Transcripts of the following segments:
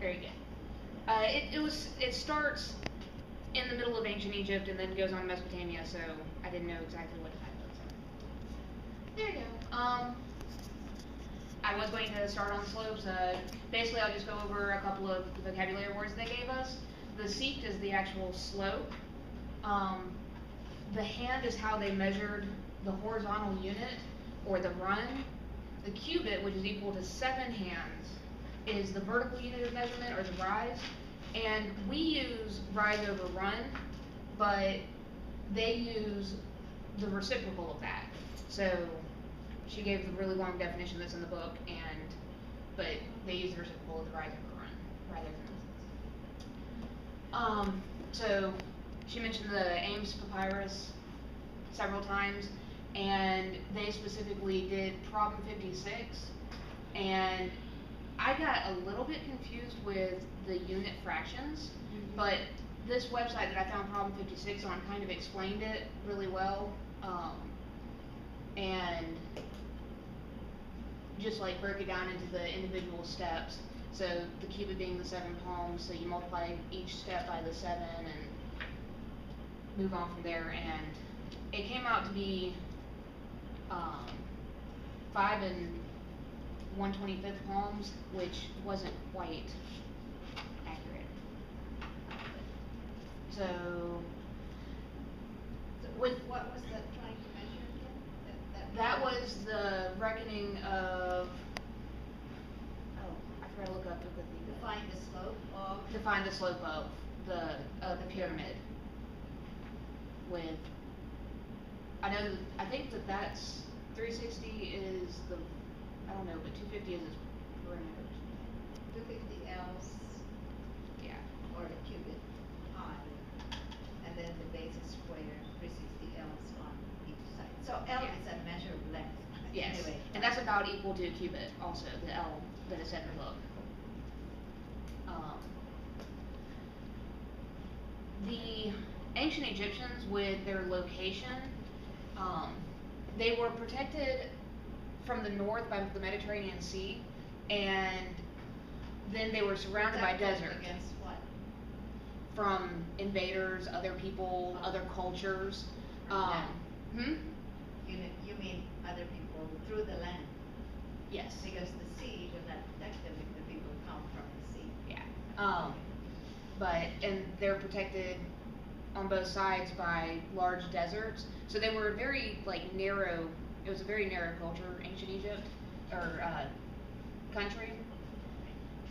Very good. It starts in the middle of ancient Egypt and then goes on to Mesopotamia, so I didn't know exactly what time it was. There you go. I was going to start on the slopes. Basically, I'll just go over a couple of vocabulary words they gave us. The seat is the actual slope. The hand is how they measured the horizontal unit, or the run. The cubit, which is equal to 7 hands, is the vertical unit of measurement, or the rise. And we use rise over run, but they use the reciprocal of that. So she gave the really long definition that's in the book, but they use the reciprocal of the rise over run rather than. So she mentioned the Ames papyrus several times, and they specifically did problem 56, and I got a little bit confused with the unit fractions, but this website that I found problem 56 on kind of explained it really well, and just like broke it down into the individual steps. So the cubit being the 7 palms, so you multiply each step by the 7 and move on from there, and it came out to be 5 and 1/25 palms, which wasn't quite accurate. So with what was that trying to measure again? That was the reckoning of, I forgot to look up the find the slope of to find the slope of the pyramid. With I think that's 360 is the, I don't know, but 250 is its perimeter. 250 L's. Yeah. Or a cubit high, and then the base is square, 360 L's on each side. So L is a measure of length. Yes. Anyway. And that's about equal to a cubit also, the L that is said in the book. The ancient Egyptians, with their location, they were protected from the north by the Mediterranean Sea, and then they were surrounded by desert. Against what? From invaders, other people, other cultures. You mean other people through the land? Yes. Because the sea will not protect them if the people come from the sea. Yeah. And they're protected on both sides by large deserts. So they were very narrow. It was a very narrow culture, ancient Egypt, or country.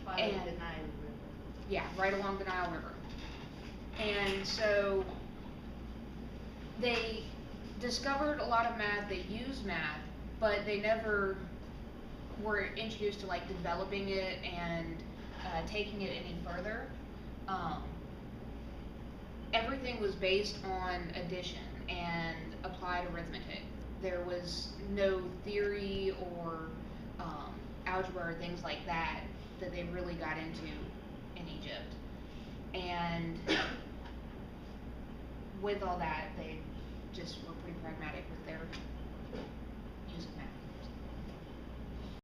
By the Nile River. Yeah, right along the Nile River. And so they discovered a lot of math. They used math, but they never were introduced to developing it and taking it any further. Everything was based on addition and applied arithmetic. There was no theory or algebra or things like that they really got into in Egypt. And with all that, they just were pretty pragmatic with their use of math.